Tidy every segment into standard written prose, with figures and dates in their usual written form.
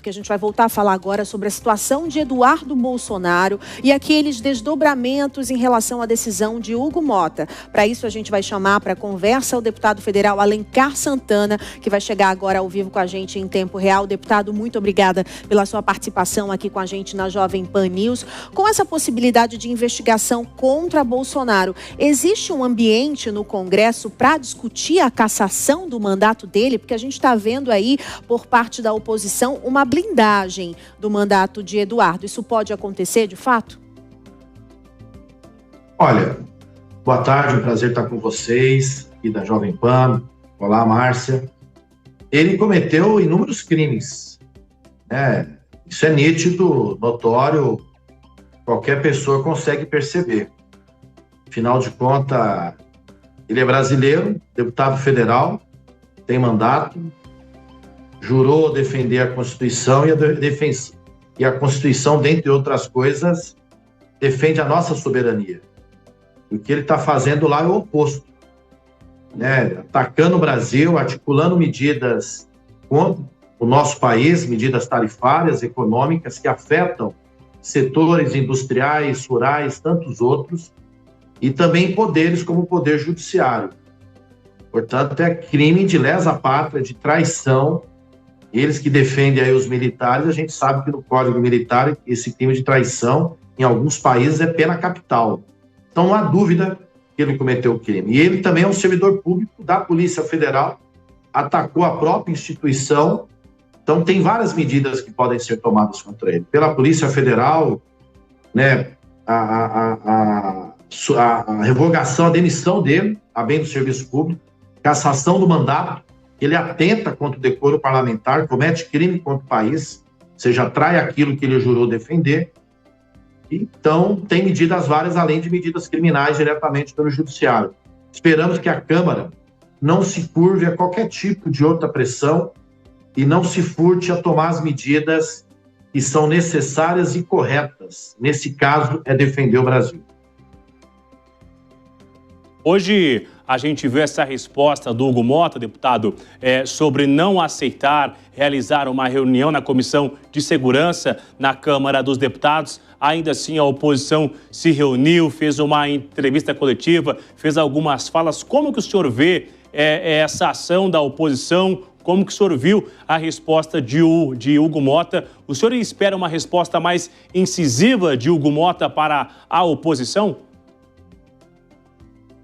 porque a gente vai voltar a falar agora sobre a situação de Eduardo Bolsonaro e aqueles desdobramentos em relação à decisão de Hugo Mota. Para isso, a gente vai chamar para conversa o deputado federal Alencar Santana, que vai chegar agora ao vivo com a gente em tempo real. Deputado, muito obrigada pela sua participação aqui com a gente na Jovem Pan News. Com essa possibilidade de investigação contra Bolsonaro, existe um ambiente no Congresso para discutir a cassação do mandato dele? Porque a gente está vendo aí, por parte da oposição, uma blindagem do mandato de Eduardo. Isso pode acontecer, de fato? Olha, boa tarde, um prazer estar com vocês aqui da Jovem Pan. Olá, Márcia. Ele cometeu inúmeros crimes, né? Isso é nítido, notório, qualquer pessoa consegue perceber. Afinal de contas, ele é brasileiro, deputado federal, tem mandato, jurou defender a Constituição e a Constituição, dentre outras coisas, defende a nossa soberania. O que ele está fazendo lá é o oposto, né? Atacando o Brasil, articulando medidas contra o nosso país, medidas tarifárias, econômicas, que afetam setores industriais, rurais, tantos outros, e também poderes como o Poder Judiciário. Portanto, é crime de lesa pátria, de traição. Eles que defendem aí os militares, a gente sabe que no Código Militar esse crime de traição, em alguns países, é pena capital. Então, não há dúvida que ele cometeu o crime. E ele também é um servidor público da Polícia Federal, atacou a própria instituição. Então, tem várias medidas que podem ser tomadas contra ele. Pela Polícia Federal, né, a revogação, a demissão dele, a bem do serviço público, cassação do mandato, ele atenta contra o decoro parlamentar, comete crime contra o país, ou seja, trai aquilo que ele jurou defender. Então, tem medidas várias, além de medidas criminais diretamente pelo Judiciário. Esperamos que a Câmara não se curve a qualquer tipo de outra pressão e não se furte a tomar as medidas que são necessárias e corretas. Nesse caso, é defender o Brasil. Hoje a gente vê essa resposta do Hugo Mota, deputado, sobre não aceitar realizar uma reunião na Comissão de Segurança na Câmara dos Deputados. Ainda assim, a oposição se reuniu, fez uma entrevista coletiva, fez algumas falas. Como que o senhor vê essa ação da oposição? Como que o senhor viu a resposta de Hugo Mota? O senhor espera uma resposta mais incisiva de Hugo Mota para a oposição?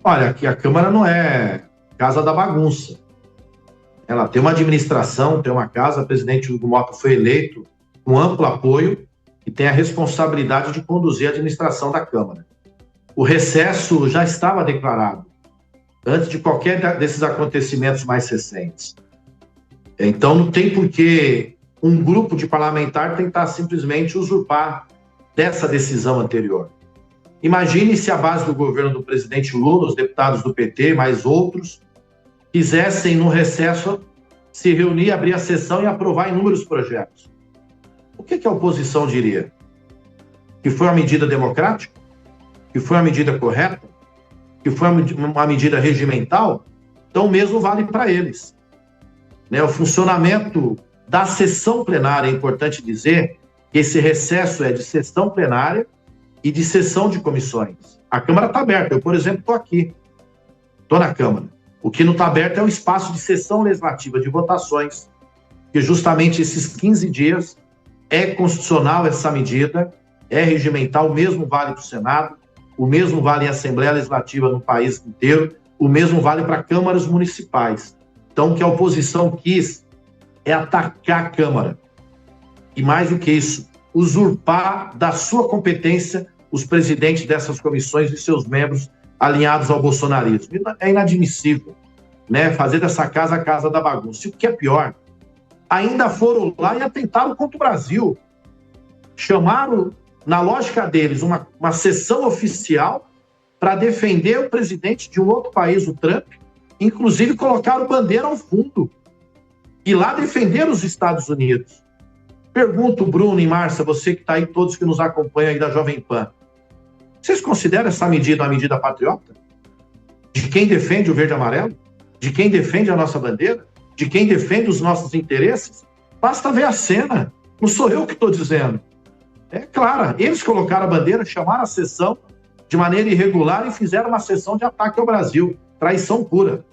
Olha, que a Câmara não é casa da bagunça. Ela tem uma administração, tem uma casa, o presidente Hugo Mota foi eleito com amplo apoio e tem a responsabilidade de conduzir a administração da Câmara. O recesso já estava declarado, antes de qualquer desses acontecimentos mais recentes. Então, não tem por que um grupo de parlamentar tentar simplesmente usurpar dessa decisão anterior. Imagine se a base do governo do presidente Lula, os deputados do PT, mais outros, quisessem, no recesso, se reunir, abrir a sessão e aprovar inúmeros projetos. O que a oposição diria? Que foi uma medida democrática? Que foi uma medida correta? Que foi uma medida regimental? Então, o mesmo vale para eles. O funcionamento da sessão plenária, é importante dizer que esse recesso é de sessão plenária e de sessão de comissões. A Câmara está aberta. Eu, por exemplo, estou aqui. Estou na Câmara. O que não está aberto é o espaço de sessão legislativa, de votações, que justamente esses 15 dias é constitucional essa medida, é regimental, o mesmo vale para o Senado, o mesmo vale em Assembleia Legislativa no país inteiro, o mesmo vale para câmaras municipais. Então, o que a oposição quis é atacar a Câmara. E mais do que isso, usurpar da sua competência os presidentes dessas comissões e seus membros alinhados ao bolsonarismo. É inadmissível, né? Fazer dessa casa a casa da bagunça. E o que é pior, ainda foram lá e atentaram contra o Brasil. Chamaram, na lógica deles, uma sessão oficial para defender o presidente de um outro país, o Trump. Inclusive, colocaram bandeira ao fundo. E lá defenderam os Estados Unidos. Pergunto, Bruno e Márcia, você que está aí, todos que nos acompanham aí da Jovem Pan, vocês consideram essa medida uma medida patriota? De quem defende o verde e amarelo? De quem defende a nossa bandeira? De quem defende os nossos interesses? Basta ver a cena. Não sou eu que estou dizendo. É claro, eles colocaram a bandeira, chamaram a sessão de maneira irregular e fizeram uma sessão de ataque ao Brasil. Traição pura.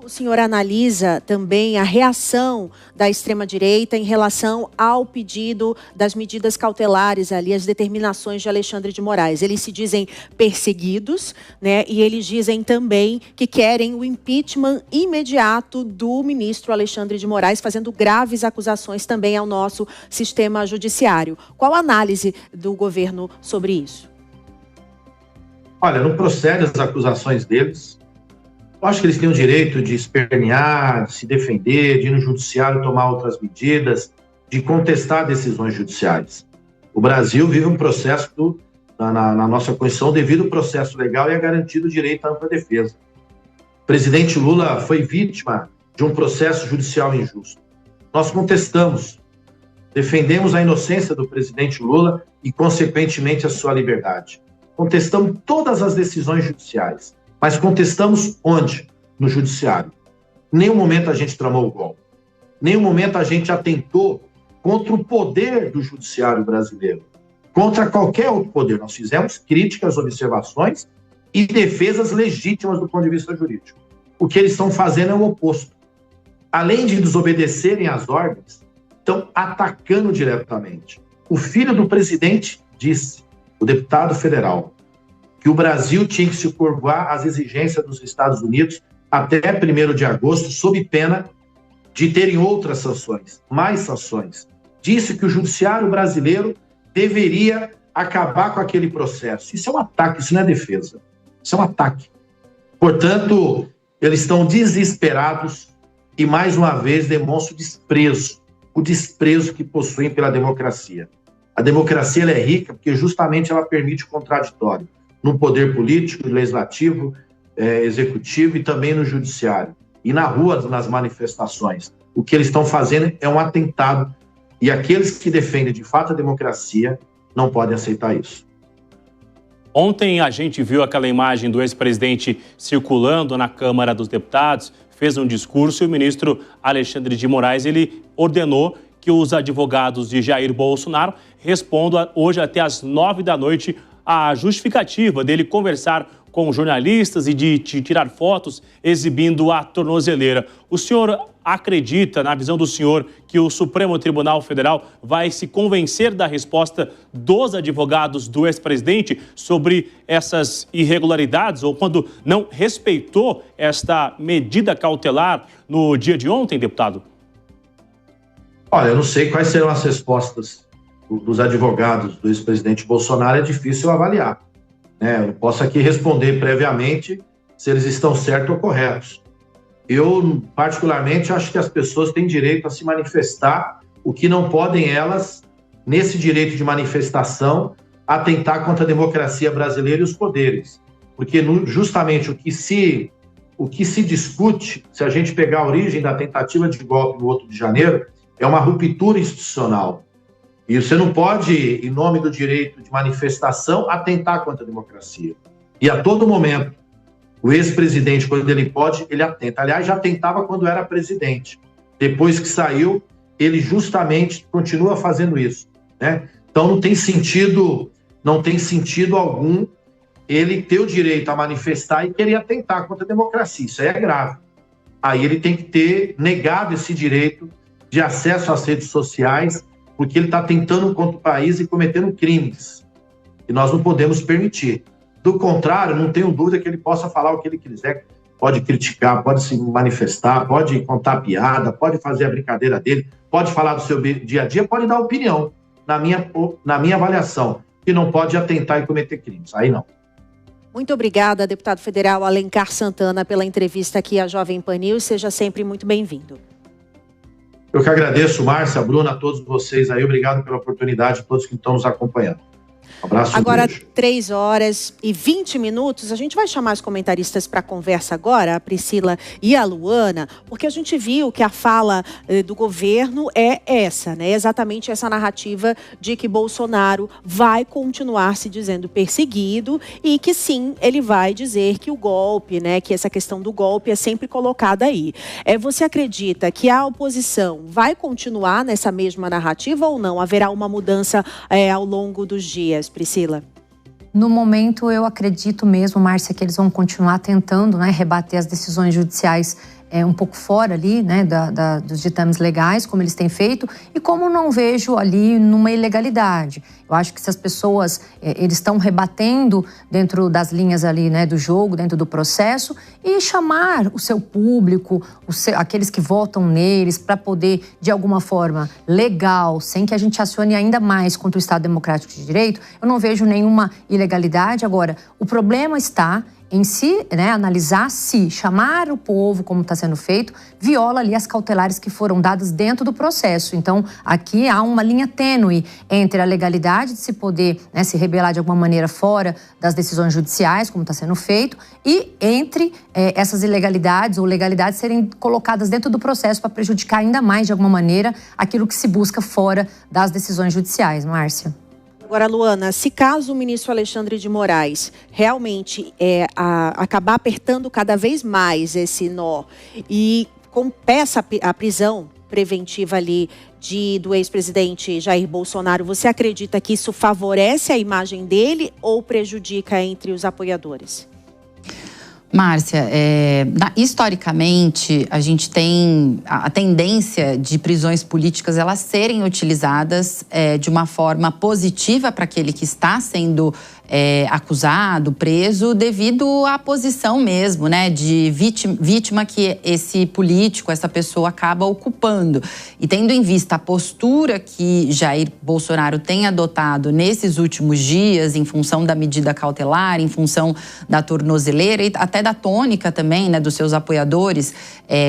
O senhor analisa também a reação da extrema-direita em relação ao pedido das medidas cautelares ali, as determinações de Alexandre de Moraes. Eles se dizem perseguidos, né? E eles dizem também que querem o impeachment imediato do ministro Alexandre de Moraes, fazendo graves acusações também ao nosso sistema judiciário. Qual a análise do governo sobre isso? Olha, não procede as acusações deles. Eu acho que eles têm o direito de espernear, de se defender, de ir no judiciário tomar outras medidas, de contestar decisões judiciais. O Brasil vive um processo, na nossa Constituição, devido ao processo legal e é garantido o direito à ampla defesa. O presidente Lula foi vítima de um processo judicial injusto. Nós contestamos, defendemos a inocência do presidente Lula e, consequentemente, a sua liberdade. Contestamos todas as decisões judiciais. Mas contestamos onde? No judiciário. Em nenhum momento a gente tramou o golpe. Em nenhum momento a gente atentou contra o poder do judiciário brasileiro. Contra qualquer outro poder. Nós fizemos críticas, observações e defesas legítimas do ponto de vista jurídico. O que eles estão fazendo é o oposto. Além de desobedecerem às ordens, estão atacando diretamente. O filho do presidente disse, o deputado federal, que o Brasil tinha que se curvar às exigências dos Estados Unidos até 1º de agosto, sob pena de terem outras sanções, mais sanções. Disse que o judiciário brasileiro deveria acabar com aquele processo. Isso é um ataque, isso não é defesa. Isso é um ataque. Portanto, eles estão desesperados e, mais uma vez, demonstram o desprezo que possuem pela democracia. A democracia ela é rica porque justamente ela permite o contraditório. No poder político, legislativo, executivo e também no judiciário. E na rua, nas manifestações. O que eles estão fazendo é um atentado. E aqueles que defendem de fato a democracia não podem aceitar isso. Ontem a gente viu aquela imagem do ex-presidente circulando na Câmara dos Deputados, fez um discurso e o ministro Alexandre de Moraes ele ordenou que os advogados de Jair Bolsonaro respondam hoje até às 9 da noite a justificativa dele conversar com jornalistas e de tirar fotos exibindo a tornozeleira. O senhor acredita, na visão do senhor, que o Supremo Tribunal Federal vai se convencer da resposta dos advogados do ex-presidente sobre essas irregularidades ou quando não respeitou esta medida cautelar no dia de ontem, deputado? Olha, eu não sei quais serão as respostas dos advogados do ex-presidente Bolsonaro, é difícil avaliar. Eu posso aqui responder previamente se eles estão certos ou corretos. Eu, particularmente, acho que as pessoas têm direito a se manifestar, o que não podem elas, nesse direito de manifestação, atentar contra a democracia brasileira e os poderes. Porque justamente o que se discute, se a gente pegar a origem da tentativa de golpe no 8 de janeiro, é uma ruptura institucional. E você não pode, em nome do direito de manifestação, atentar contra a democracia. E a todo momento, o ex-presidente, quando ele pode, ele atenta. Aliás, já atentava quando era presidente. Depois que saiu, ele justamente continua fazendo isso, né? Então não tem sentido algum ele ter o direito a manifestar e querer atentar contra a democracia. Isso aí é grave. Aí ele tem que ter negado esse direito de acesso às redes sociais, porque ele está tentando contra o país e cometendo crimes. E nós não podemos permitir. Do contrário, não tenho dúvida que ele possa falar o que ele quiser, pode criticar, pode se manifestar, pode contar piada, pode fazer a brincadeira dele, pode falar do seu dia a dia, pode dar opinião, na minha avaliação, que não pode atentar e cometer crimes. Aí não. Muito obrigada, deputado federal Alencar Santana, pela entrevista aqui à Jovem Pan News. Seja sempre muito bem-vindo. Eu que agradeço, Márcia, Bruna, a todos vocês aí. Obrigado pela oportunidade, a todos que estão nos acompanhando. Abraço. Agora, beijo. 3h20. A gente vai chamar os comentaristas para a conversa agora, a Priscila e a Luana, porque a gente viu que a fala do governo é essa, né? Exatamente essa narrativa de que Bolsonaro vai continuar se dizendo perseguido e que sim, ele vai dizer que o golpe, né? Que essa questão do golpe é sempre colocada aí. Você acredita que a oposição vai continuar nessa mesma narrativa ou não? Haverá uma mudança ao longo dos dias, Priscila? No momento, eu acredito mesmo, Márcia, que eles vão continuar tentando, né, rebater as decisões judiciais um pouco fora ali, né, dos ditames legais, como eles têm feito, e como não vejo ali numa ilegalidade. Eu acho que se as pessoas, eles estão rebatendo dentro das linhas ali, né, do jogo, dentro do processo, e chamar o seu público, aqueles que votam neles, para poder, de alguma forma legal, sem que a gente acione ainda mais contra o Estado Democrático de Direito, eu não vejo nenhuma ilegalidade. Agora, o problema está em si, né, analisar se chamar o povo, como está sendo feito, viola ali as cautelares que foram dadas dentro do processo. Então, aqui há uma linha tênue entre a legalidade de se poder, né, se rebelar de alguma maneira fora das decisões judiciais, como está sendo feito, e entre essas ilegalidades ou legalidades serem colocadas dentro do processo para prejudicar ainda mais, de alguma maneira, aquilo que se busca fora das decisões judiciais. Márcia. Agora, Luana, se caso o ministro Alexandre de Moraes realmente acabar apertando cada vez mais esse nó e peça a prisão preventiva ali do ex-presidente Jair Bolsonaro, você acredita que isso favorece a imagem dele ou prejudica entre os apoiadores? Márcia, historicamente, a gente tem a tendência de prisões políticas elas serem utilizadas de uma forma positiva para aquele que está sendo acusado, preso, devido à posição mesmo, né, de vítima que esse político, essa pessoa acaba ocupando. E tendo em vista a postura que Jair Bolsonaro tem adotado nesses últimos dias, em função da medida cautelar, em função da tornozeleira e até da tônica também, né, dos seus apoiadores,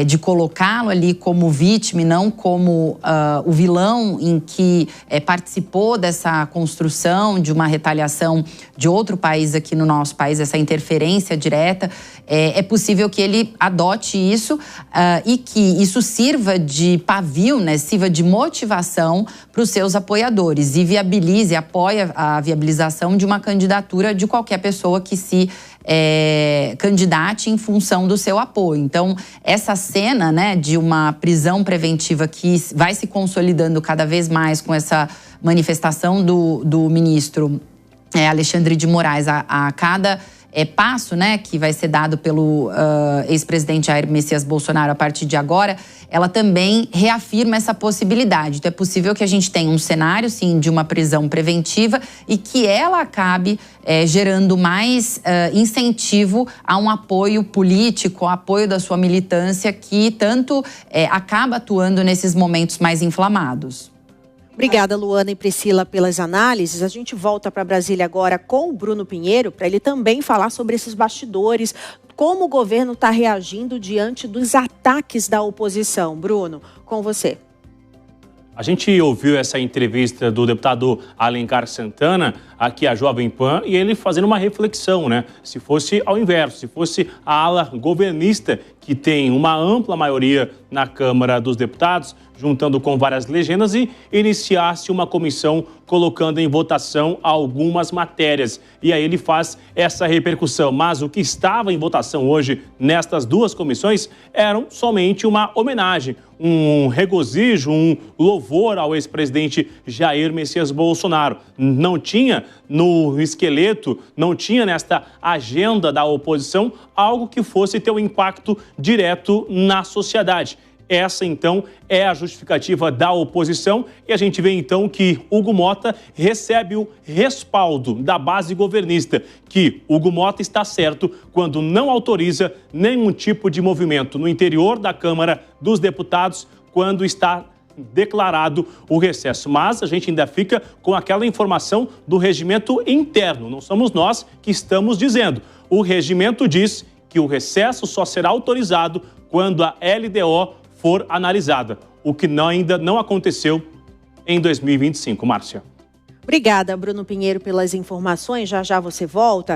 de colocá-lo ali como vítima e não como o vilão em que participou dessa construção de uma retaliação de outro país aqui no nosso país, essa interferência direta, é possível que ele adote isso e que isso sirva de pavio, né, sirva de motivação para os seus apoiadores e apoia a viabilização de uma candidatura de qualquer pessoa que se candidate em função do seu apoio. Então, essa cena, né, de uma prisão preventiva que vai se consolidando cada vez mais com essa manifestação do ministro Alexandre de Moraes a cada passo, né, que vai ser dado pelo ex-presidente Jair Messias Bolsonaro a partir de agora, ela também reafirma essa possibilidade. Então, é possível que a gente tenha um cenário, sim, de uma prisão preventiva e que ela acabe gerando mais incentivo a um apoio político, ao apoio da sua militância, que tanto acaba atuando nesses momentos mais inflamados. Obrigada, Luana e Priscila, pelas análises. A gente volta para Brasília agora com o Bruno Pinheiro, para ele também falar sobre esses bastidores, como o governo está reagindo diante dos ataques da oposição. Bruno, com você. A gente ouviu essa entrevista do deputado Alencar Santana aqui à Jovem Pan e ele fazendo uma reflexão, né? Se fosse ao inverso, se fosse a ala governista que tem uma ampla maioria na Câmara dos Deputados, juntando com várias legendas e iniciasse uma comissão colocando em votação algumas matérias. E aí ele faz essa repercussão. Mas o que estava em votação hoje nestas duas comissões eram somente uma homenagem, um regozijo, um louvor ao ex-presidente Jair Messias Bolsonaro. Não tinha no esqueleto, não tinha nesta agenda da oposição algo que fosse ter um impacto direto na sociedade. Essa, então, é a justificativa da oposição e a gente vê, então, que Hugo Mota recebe o respaldo da base governista, que Hugo Mota está certo quando não autoriza nenhum tipo de movimento no interior da Câmara dos Deputados quando está declarado o recesso. Mas a gente ainda fica com aquela informação do regimento interno, não somos nós que estamos dizendo. O regimento diz que o recesso só será autorizado quando a LDO for analisada, o que ainda não aconteceu em 2025, Márcia. Obrigada, Bruno Pinheiro, pelas informações. Já já você volta.